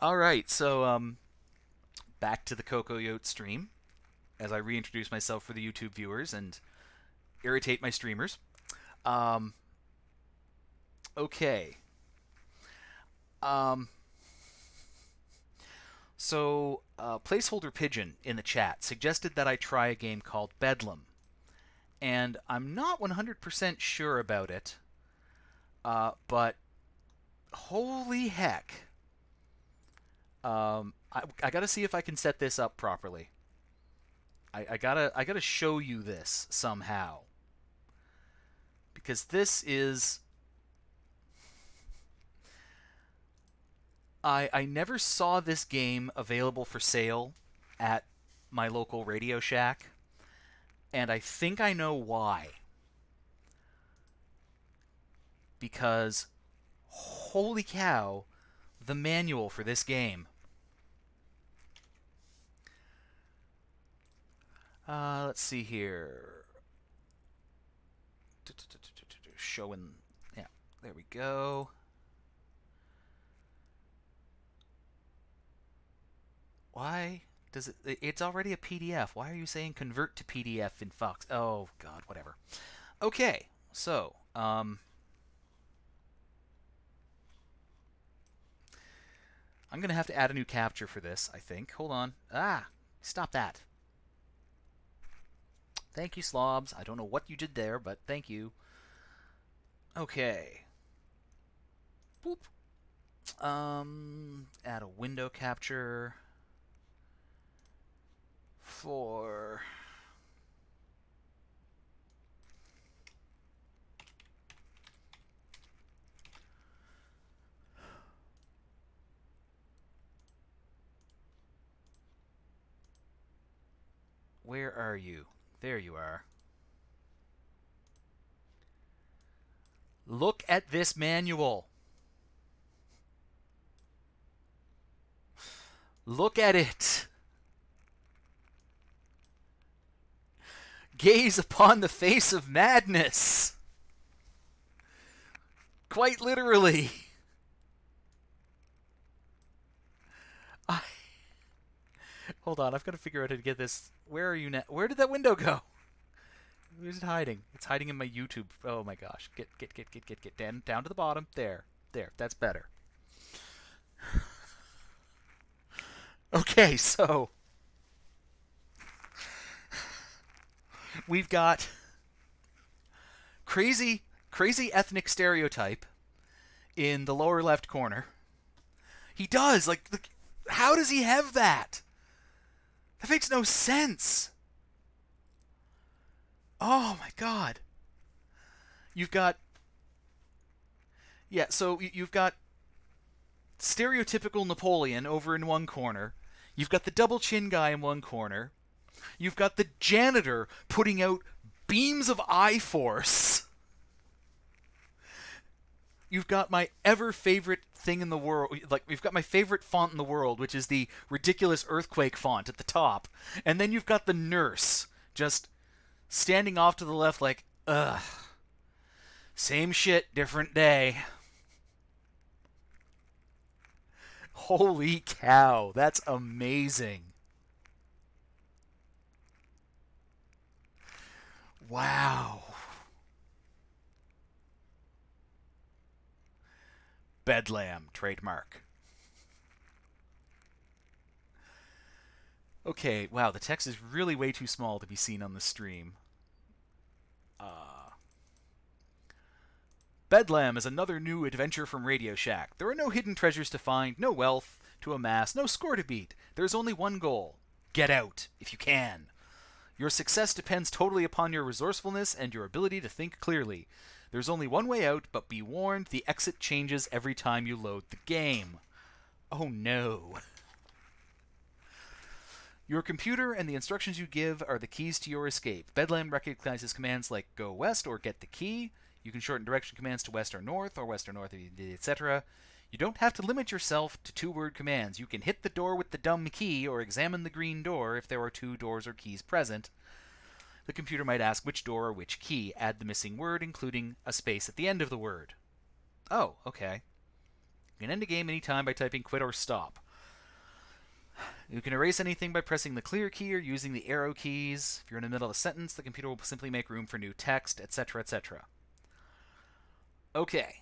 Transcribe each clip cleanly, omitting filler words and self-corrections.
All right, so back to the Cocoyote stream as I reintroduce myself for the YouTube viewers and irritate my streamers. Um, okay. Um, Placeholder Pigeon in the chat suggested that I try a game called Bedlam, and I'm not 100% sure about it, but holy heck. I gotta see if I can set this up properly. I gotta show you this somehow because this is I never saw this game available for sale at my local Radio Shack, and I think I know why. Because holy cow, the manual for this game. Let's see here. Showing, yeah, there we go. Why does it? It's already a PDF. Why are you saying convert to PDF in Fox? Oh God, whatever. Okay, so I'm gonna have to add a new capture for this. I think. Hold on. Stop that. Thank you, slobs. I don't know what you did there, but thank you. Okay. Boop. Add a window capture for where are you? There you are. Look at this manual. Look at it. Gaze upon the face of madness. Quite literally. Hold on, I've got to figure out how to get this. Where are you now? Where did that window go? Where's it hiding? It's hiding in my YouTube. Oh my gosh. Get down to the bottom. There. That's better. Okay, so we've got crazy ethnic stereotype in the lower left corner. He does. Like how does he have that? That makes no sense. Oh my god. You've got so you've got stereotypical Napoleon over in one corner. You've got the double chin guy in one corner. You've got the janitor putting out beams of eye force. You've got my ever favorite thing in the world. Like, we've got my favorite font in the world, which is the ridiculous earthquake font at the top. And then you've got the nurse just standing off to the left like, ugh. Same shit, different day. Holy cow, that's amazing. Wow. Bedlam, trademark. Okay, wow, the text is really way too small to be seen on the stream. Bedlam is another new adventure from Radio Shack. There are no hidden treasures to find, no wealth to amass, no score to beat. There's only one goal. Get out, if you can. Your success depends totally upon your resourcefulness and your ability to think clearly. There's only one way out, but be warned, the exit changes every time you load the game. Oh no. Your computer and the instructions you give are the keys to your escape. Bedlam recognizes commands like go west or get the key. You can shorten direction commands to west or north, etc. You don't have to limit yourself to two-word commands. You can hit the door with the dumb key or examine the green door if there are two doors or keys present. The computer might ask which door or which key. Add the missing word, including a space at the end of the word. Oh, okay. You can end a game anytime by typing quit or stop. You can erase anything by pressing the clear key or using the arrow keys. If you're in the middle of a sentence, the computer will simply make room for new text, etc., etc. Okay.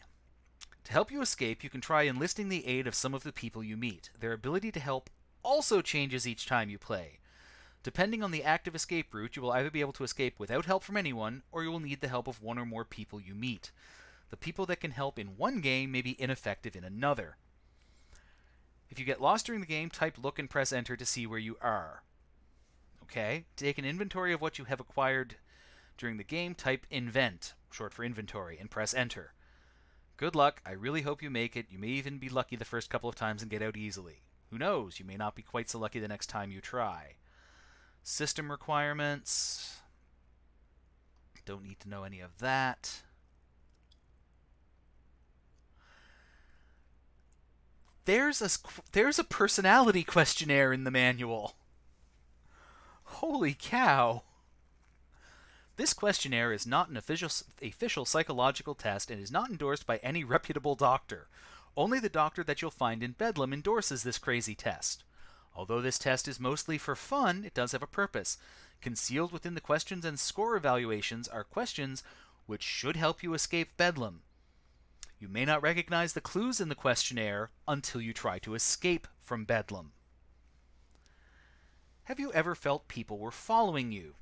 To help you escape, you can try enlisting the aid of some of the people you meet. Their ability to help also changes each time you play. Depending on the active escape route, you will either be able to escape without help from anyone, or you will need the help of one or more people you meet. The people that can help in one game may be ineffective in another. If you get lost during the game, type look and press enter to see where you are. Okay, take an inventory of what you have acquired during the game, type invent, short for inventory, and press enter. Good luck, I really hope you make it. You may even be lucky the first couple of times and get out easily. Who knows, you may not be quite so lucky the next time you try. System requirements. Don't need to know any of that. There's a personality questionnaire in the manual. Holy cow. This questionnaire is not an official psychological test and is not endorsed by any reputable doctor. Only the doctor that you'll find in Bedlam endorses this crazy test. Although this test is mostly for fun, it does have a purpose. Concealed within the questions and score evaluations are questions which should help you escape Bedlam. You may not recognize the clues in the questionnaire until you try to escape from Bedlam. Have you ever felt people were following you?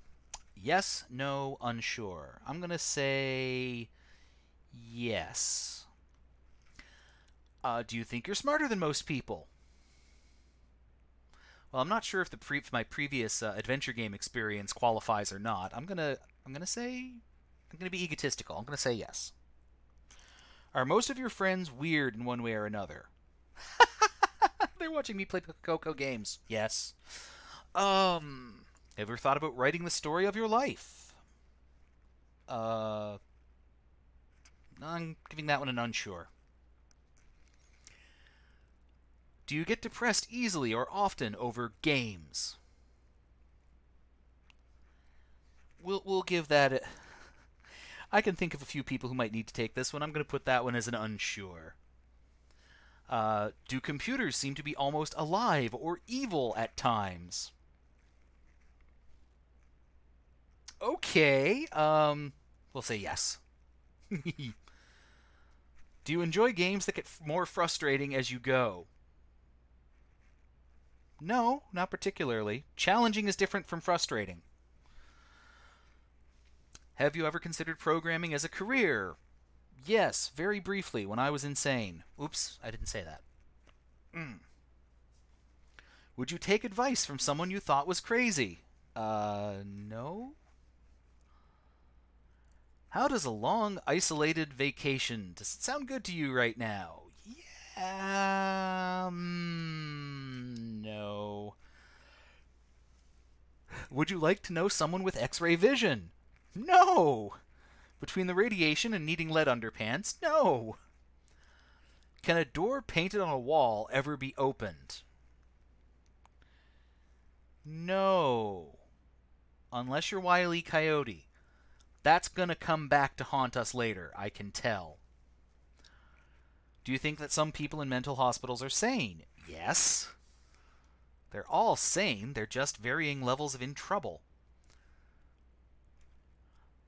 Yes, no, unsure. I'm going to say yes. Do you think you're smarter than most people? Well, I'm not sure if my previous adventure game experience qualifies or not. I'm gonna be egotistical. I'm gonna say yes. Are most of your friends weird in one way or another? They're watching me play Coco games. Yes. Ever thought about writing the story of your life? I'm giving that one an unsure. Do you get depressed easily or often over games? We'll give that a... I can think of a few people who might need to take this one. I'm going to put that one as an unsure. Do computers seem to be almost alive or evil at times? Okay, we'll say yes. Do you enjoy games that get more frustrating as you go? No, not particularly. Challenging is different from frustrating. Have you ever considered programming as a career? Yes, very briefly, when I was insane. Oops, I didn't say that. Would you take advice from someone you thought was crazy? No. How does a long, isolated vacation... Does it sound good to you right now? Yeah... no. Would you like to know someone with X-ray vision? No! Between the radiation and needing lead underpants? No! Can a door painted on a wall ever be opened? No. Unless you're Wile E. Coyote. That's gonna come back to haunt us later, I can tell. Do you think that some people in mental hospitals are sane? Yes. They're all sane, they're just varying levels of in trouble.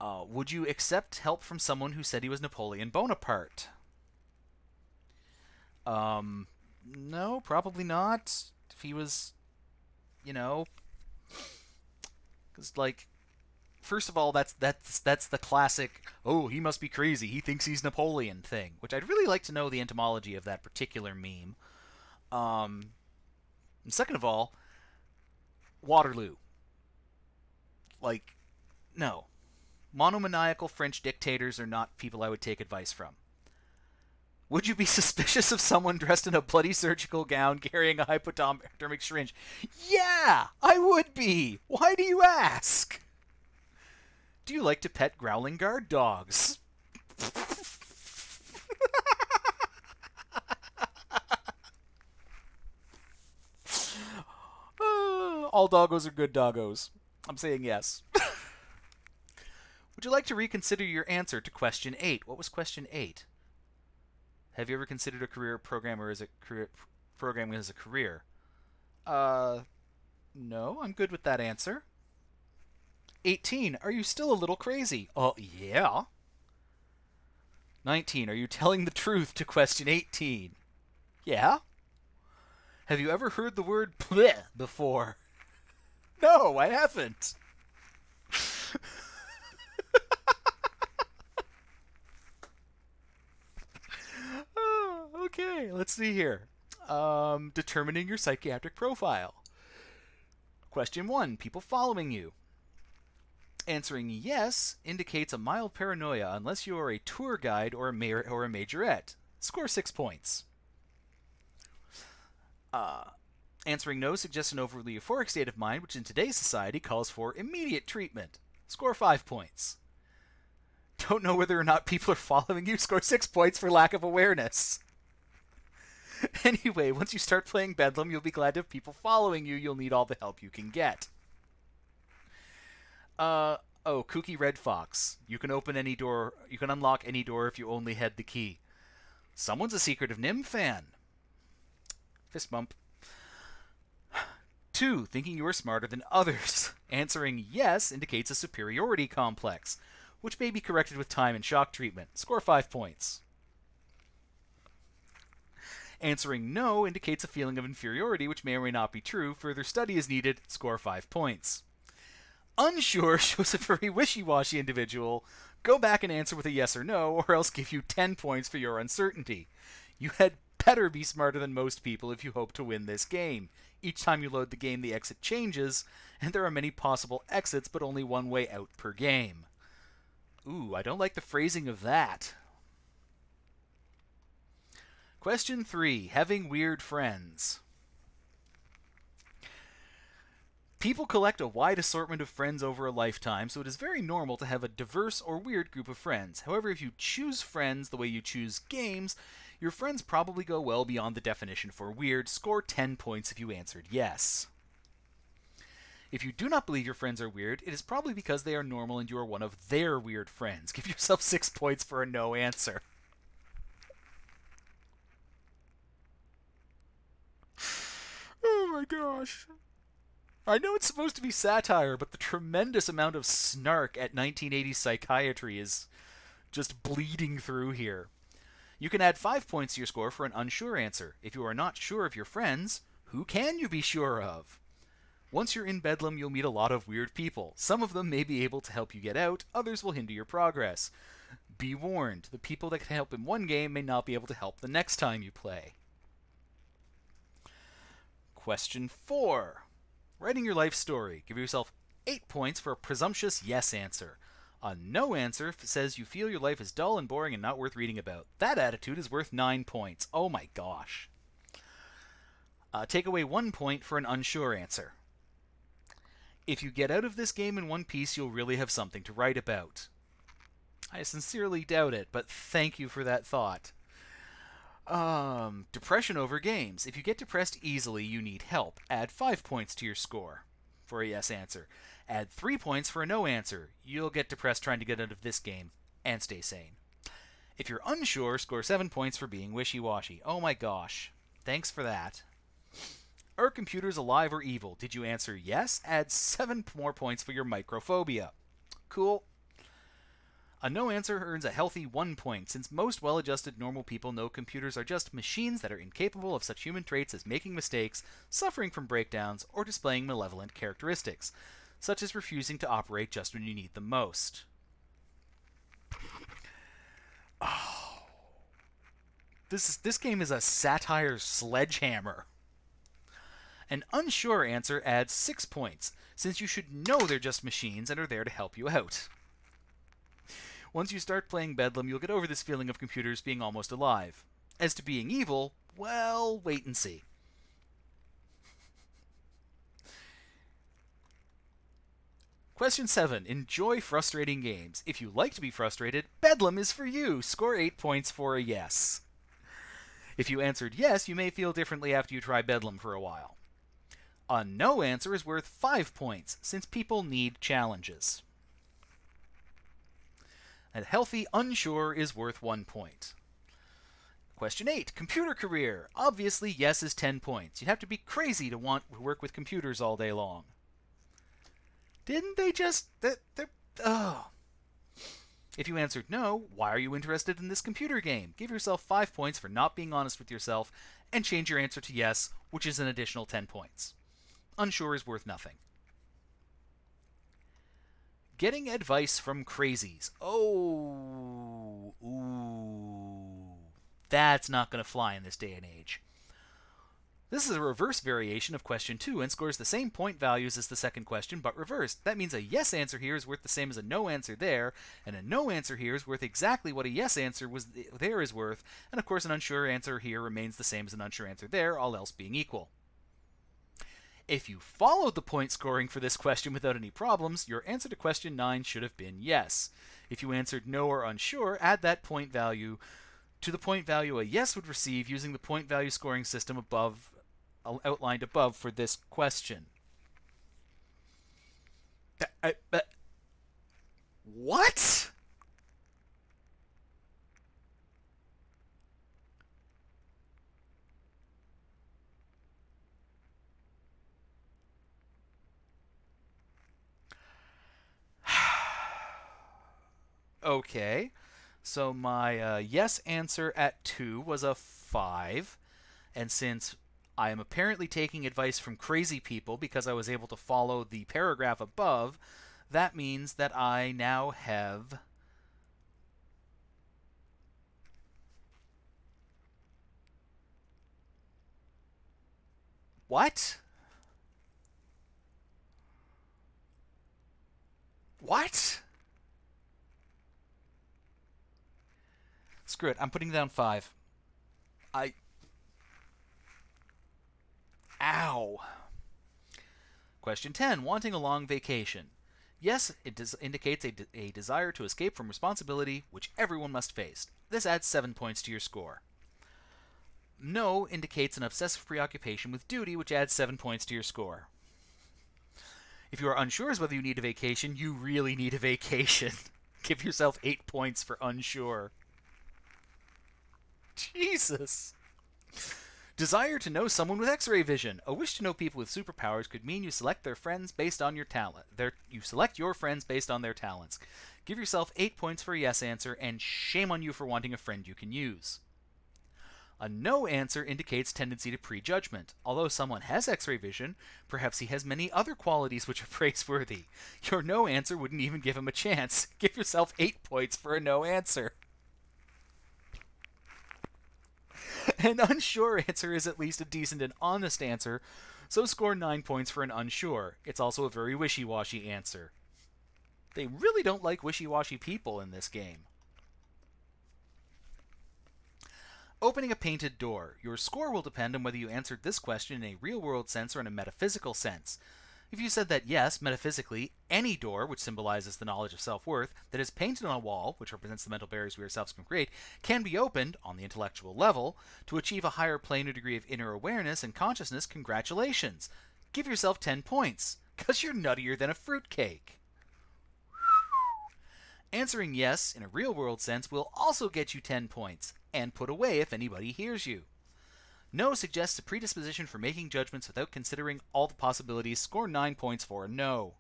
Would you accept help from someone who said he was Napoleon Bonaparte? No, probably not. If he was, because first of all, that's the classic, oh, he must be crazy, he thinks he's Napoleon thing, which I'd really like to know the etymology of that particular meme. And second of all, Waterloo. No. Monomaniacal French dictators are not people I would take advice from. Would you be suspicious of someone dressed in a bloody surgical gown carrying a hypodermic syringe? Yeah, I would be. Why do you ask? Do you like to pet growling guard dogs? All doggos are good doggos. I'm saying yes. Would you like to reconsider your answer to question 8? What was question 8? Have you ever considered a career programmer as a career programming as a career? Uh, no, I'm good with that answer. 18. Are you still a little crazy? Oh, yeah. 19. Are you telling the truth to question 18? Yeah. Have you ever heard the word bleh before? No, I haven't. Okay, let's see here. Determining your psychiatric profile. Question 1. People following you. Answering yes indicates a mild paranoia unless you are a tour guide or a majorette. Score 6 points. Answering no suggests an overly euphoric state of mind, which in today's society calls for immediate treatment. Score 5 points. Don't know whether or not people are following you. Score 6 points for lack of awareness. Anyway, once you start playing Bedlam, you'll be glad to have people following you. You'll need all the help you can get. Kooky Red Fox. You can open any door. You can unlock any door if you only had the key. Someone's a Secret of Nim fan. Fist bump. 2. Thinking you are smarter than others. Answering yes indicates a superiority complex, which may be corrected with time and shock treatment. Score 5 points. Answering no indicates a feeling of inferiority, which may or may not be true. Further study is needed. Score 5 points. Unsure shows a very wishy-washy individual. Go back and answer with a yes or no, or else give you 10 points for your uncertainty. You had better be smarter than most people if you hope to win this game. Each time you load the game, the exit changes, and there are many possible exits, but only one way out per game. Ooh, I don't like the phrasing of that. Question 3. Having weird friends. People collect a wide assortment of friends over a lifetime, so it is very normal to have a diverse or weird group of friends. However, if you choose friends the way you choose games, your friends probably go well beyond the definition for weird. Score 10 points if you answered yes. If you do not believe your friends are weird, it is probably because they are normal and you are one of their weird friends. Give yourself 6 points for a no answer. Oh my gosh. I know it's supposed to be satire, but the tremendous amount of snark at 1980s psychiatry is just bleeding through here. You can add 5 points to your score for an unsure answer. If you are not sure of your friends, who can you be sure of? Once you're in Bedlam, you'll meet a lot of weird people. Some of them may be able to help you get out, others will hinder your progress. Be warned, the people that can help in one game may not be able to help the next time you play. Question 4. Writing your life story. Give yourself 8 points for a presumptuous yes answer. A no answer says you feel your life is dull and boring and not worth reading about. That attitude is worth 9 points. Oh my gosh. Take away 1 point for an unsure answer. If you get out of this game in one piece, you'll really have something to write about. I sincerely doubt it, but thank you for that thought. Depression over games. If you get depressed easily, you need help. Add 5 points to your score for a yes answer. Add 3 points for a no answer. You'll get depressed trying to get out of this game and stay sane. If you're unsure, score 7 points for being wishy-washy. Oh my gosh. Thanks for that. Are computers alive or evil? Did you answer yes? Add 7 more points for your microphobia. Cool. A no answer earns a healthy 1 point, since most well-adjusted normal people know computers are just machines that are incapable of such human traits as making mistakes, suffering from breakdowns, or displaying malevolent characteristics, such as refusing to operate just when you need them most. Oh. This game is a satire sledgehammer. An unsure answer adds 6 points, since you should know they're just machines and are there to help you out. Once you start playing Bedlam, you'll get over this feeling of computers being almost alive. As to being evil, well, wait and see. Question 7. Enjoy frustrating games. If you like to be frustrated, Bedlam is for you. Score 8 points for a yes. If you answered yes, you may feel differently after you try Bedlam for a while. A no answer is worth 5 points, since people need challenges. A healthy unsure is worth 1 point. Question 8. Computer career. Obviously, yes is 10 points. You'd have to be crazy to want to work with computers all day long. Didn't they just... Oh. If you answered no, why are you interested in this computer game? Give yourself 5 points for not being honest with yourself, and change your answer to yes, which is an additional 10 points. Unsure is worth nothing. Getting advice from crazies. Oh, ooh. That's not going to fly in this day and age. This is a reverse variation of question 2 and scores the same point values as the second question, but reversed. That means a yes answer here is worth the same as a no answer there, and a no answer here is worth exactly what a yes answer was there is worth, and of course an unsure answer here remains the same as an unsure answer there, all else being equal. If you followed the point scoring for this question without any problems, your answer to question 9 should have been yes. If you answered no or unsure, add that point value to the point value a yes would receive using the point value scoring system outlined above for this question. What? Okay, so my yes answer at 2 was a 5, and since I am apparently taking advice from crazy people because I was able to follow the paragraph above, that means that I now have... What? What? Screw it, I'm putting down 5. Ow. Question 10. Wanting a long vacation. Yes, it indicates a desire to escape from responsibility, which everyone must face. This adds 7 points to your score. No indicates an obsessive preoccupation with duty, which adds 7 points to your score. If you are unsure as whether you need a vacation, you really need a vacation. Give yourself 8 points for unsure. Jesus. Desire to know someone with X-ray vision. A wish to know people with superpowers could mean you select their friends based on your talent. You select your friends based on their talents. Give yourself 8 points for a yes answer, and shame on you for wanting a friend you can use. A no answer indicates tendency to prejudgment. Although someone has X-ray vision, perhaps he has many other qualities which are praiseworthy. Your no answer wouldn't even give him a chance. Give yourself 8 points for a no answer. An unsure answer is at least a decent and honest answer, so score 9 points for an unsure. It's also a very wishy-washy answer. They really don't like wishy-washy people in this game. Opening a painted door. Your score will depend on whether you answered this question in a real-world sense or in a metaphysical sense. If you said that yes, metaphysically, any door, which symbolizes the knowledge of self-worth, that is painted on a wall, which represents the mental barriers we ourselves can create, can be opened, on the intellectual level, to achieve a higher plane or degree of inner awareness and consciousness, congratulations. Give yourself 10 points, because you're nuttier than a fruitcake. Answering yes, in a real-world sense, will also get you 10 points, and put away if anybody hears you. No suggests a predisposition for making judgments without considering all the possibilities. Score 9 points for a no.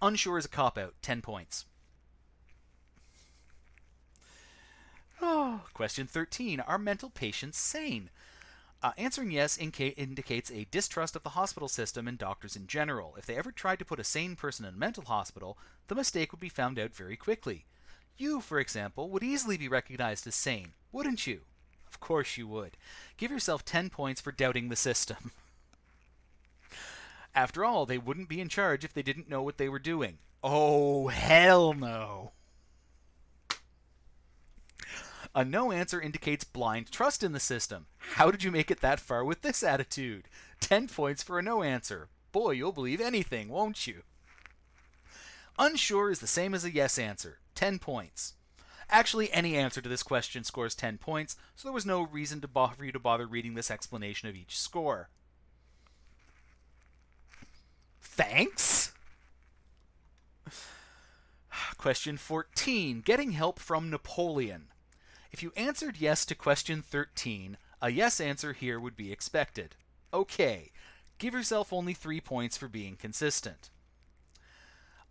Unsure is a cop-out. 10 points. Question 13. Are mental patients sane? Answering yes indicates a distrust of the hospital system and doctors in general. If they ever tried to put a sane person in a mental hospital, the mistake would be found out very quickly. You, for example, would easily be recognized as sane, wouldn't you? Of course you would. Give yourself 10 points for doubting the system. After all, they wouldn't be in charge if they didn't know what they were doing. Oh, hell no. A no answer indicates blind trust in the system. How did you make it that far with this attitude? 10 points for a no answer. Boy, you'll believe anything, won't you? Unsure is the same as a yes answer. 10 points. Actually, any answer to this question scores 10 points, so there was no reason for you to bother reading this explanation of each score. Thanks? Question 14. Getting help from Napoleon. If you answered yes to question 13, a yes answer here would be expected. Okay, give yourself only 3 points for being consistent.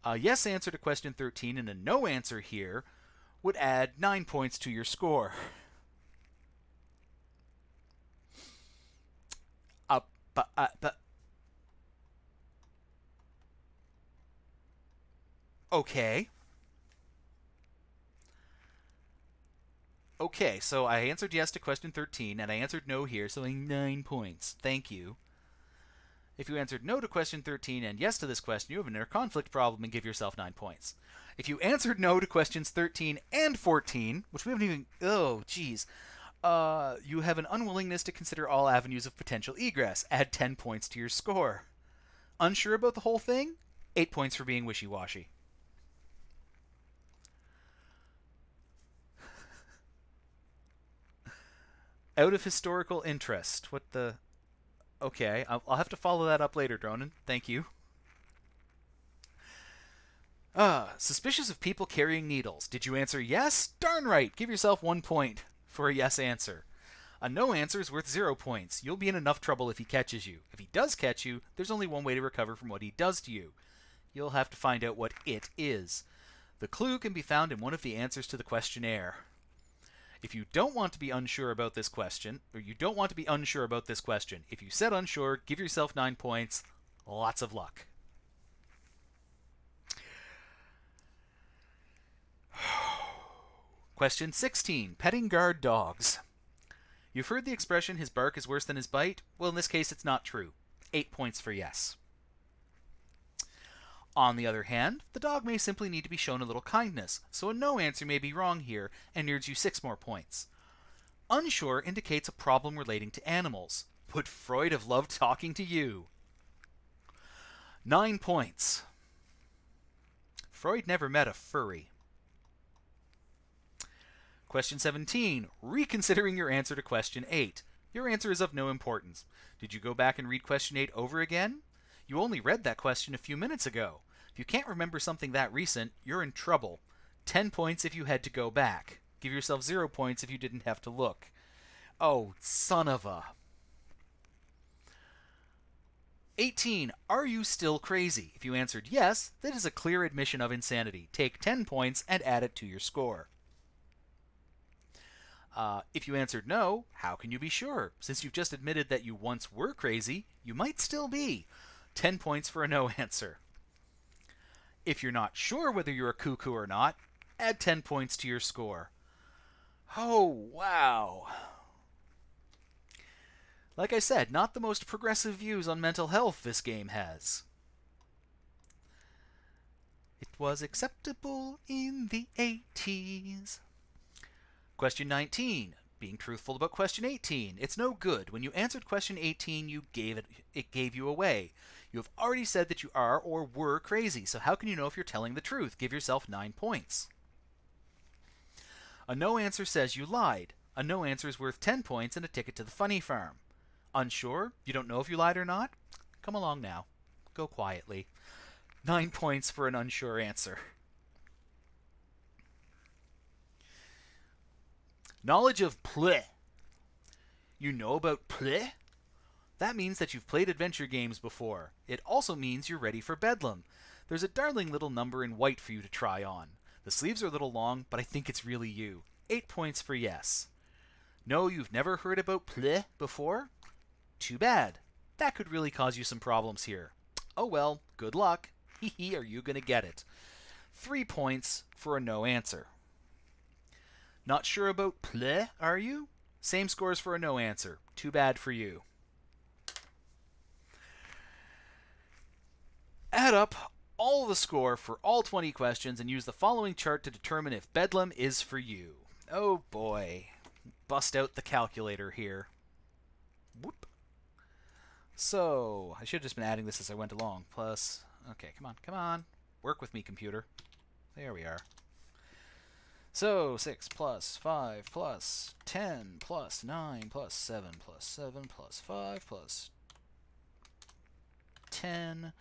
A yes answer to question 13 and a no answer here would add 9 points to your score. Okay. Okay, so I answered yes to question 13, and I answered no here, so 9 points. Thank you. If you answered no to question 13 and yes to this question, you have an inner conflict problem and give yourself 9 points. If you answered no to questions 13 and 14, which we haven't even... Oh, geez. You have an unwillingness to consider all avenues of potential egress. Add 10 points to your score. Unsure about the whole thing? 8 points for being wishy-washy. Out of historical interest. What the... Okay, I'll have to follow that up later, Dronin. Thank you. Suspicious of people carrying needles. Did you answer yes? Darn right! Give yourself 1 point for a yes answer. A no answer is worth 0 points. You'll be in enough trouble if he catches you. If he does catch you, there's only one way to recover from what he does to you. You'll have to find out what it is. The clue can be found in one of the answers to the questionnaire. If you don't want to be unsure about this question, if you said unsure, give yourself 9 points. Lots of luck. Question 16. Petting guard dogs. You've heard the expression, his bark is worse than his bite? Well, in this case, it's not true. 8 points for yes. On the other hand, the dog may simply need to be shown a little kindness, so a no answer may be wrong here and earns you 6 more points. Unsure indicates a problem relating to animals. Would Freud have loved talking to you? 9 points. Freud never met a furry. Question 17. Reconsidering your answer to question 8. Your answer is of no importance. Did you go back and read question 8 over again? You only read that question a few minutes ago. If you can't remember something that recent, you're in trouble. 10 points if you had to go back. Give yourself 0 points if you didn't have to look. Oh, son of a... 18. Are you still crazy? If you answered yes, that is a clear admission of insanity. Take 10 points and add it to your score. If you answered no, how can you be sure? Since you've just admitted that you once were crazy, you might still be. 10 points for a no answer. If you're not sure whether you're a cuckoo or not, add 10 points to your score. Oh, wow. Like I said, not the most progressive views on mental health this game has. It was acceptable in the 80s. Question 19. Being truthful about question 18. It's no good. When you answered question 18, it gave you away. You have already said that you are or were crazy, so how can you know if you're telling the truth? Give yourself 9 points. A no answer says you lied. A no answer is worth 10 points and a ticket to the funny farm. Unsure? You don't know if you lied or not? Come along now. Go quietly. 9 points for an unsure answer. Knowledge of play. You know about play? That means that you've played adventure games before. It also means you're ready for Bedlam. There's a darling little number in white for you to try on. The sleeves are a little long, but I think it's really you. 8 points for yes. No, you've never heard about play before? Too bad. That could really cause you some problems here. Oh well, good luck. Hee, are you gonna get it? 3 points for a no answer. Not sure about play, are you? Same scores for a no answer. Too bad for you. Add up all the score for all 20 questions and use the following chart to determine if Bedlam is for you. Oh boy. Bust out the calculator here. Whoop. So, I should have just been adding this as I went along. Plus, okay, come on. Work with me, computer. There we are. So, 6 plus 5 plus 10 plus 9 plus 7 plus 7 plus 5 plus 10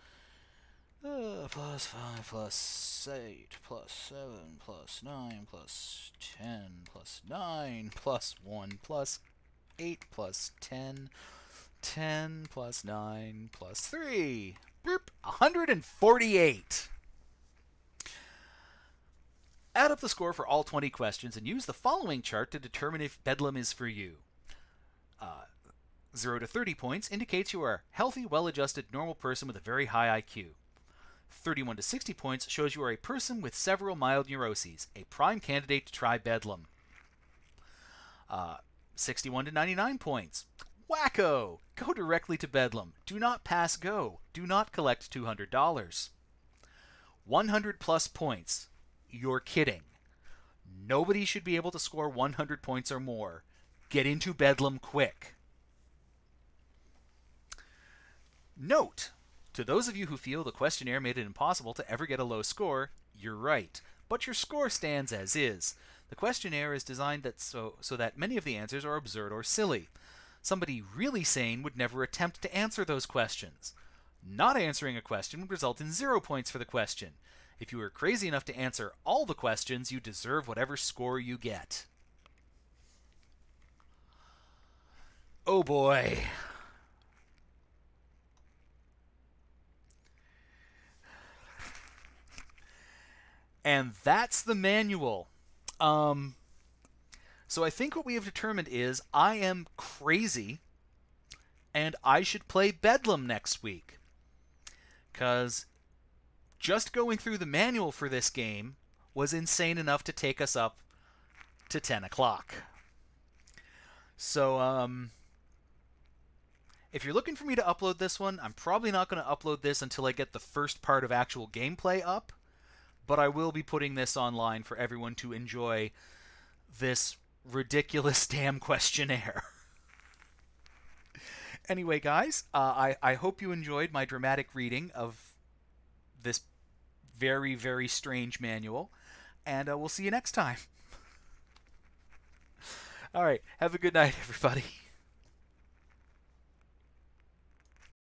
Plus 5 plus 8 plus 7 plus 9 plus 10 plus 9 plus 1 plus 8 plus 10. 10 plus 9 plus 3. Boop, 148. Add up the score for all 20 questions and use the following chart to determine if Bedlam is for you. 0 to 30 points indicates you are a healthy, well-adjusted, normal person with a very high IQ. 31 to 60 points shows you are a person with several mild neuroses, a prime candidate to try Bedlam. 61 to 99 points. Wacko! Go directly to Bedlam. Do not pass go. Do not collect $200. 100 plus points. You're kidding. Nobody should be able to score 100 points or more. Get into Bedlam quick. Note, to those of you who feel the questionnaire made it impossible to ever get a low score, you're right. But your score stands as is. The questionnaire is designed so that many of the answers are absurd or silly. Somebody really sane would never attempt to answer those questions. Not answering a question would result in 0 points for the question. If you are crazy enough to answer all the questions, you deserve whatever score you get. Oh boy. And that's the manual. So I think what we have determined is I am crazy and I should play Bedlam next week. Because just going through the manual for this game was insane enough to take us up to 10 o'clock. So, if you're looking for me to upload this one, I'm probably not going to upload this until I get the first part of actual gameplay up. But I will be putting this online for everyone to enjoy this ridiculous damn questionnaire. Anyway, guys, I hope you enjoyed my dramatic reading of this very, very strange manual, and we'll see you next time. All right, have a good night, everybody.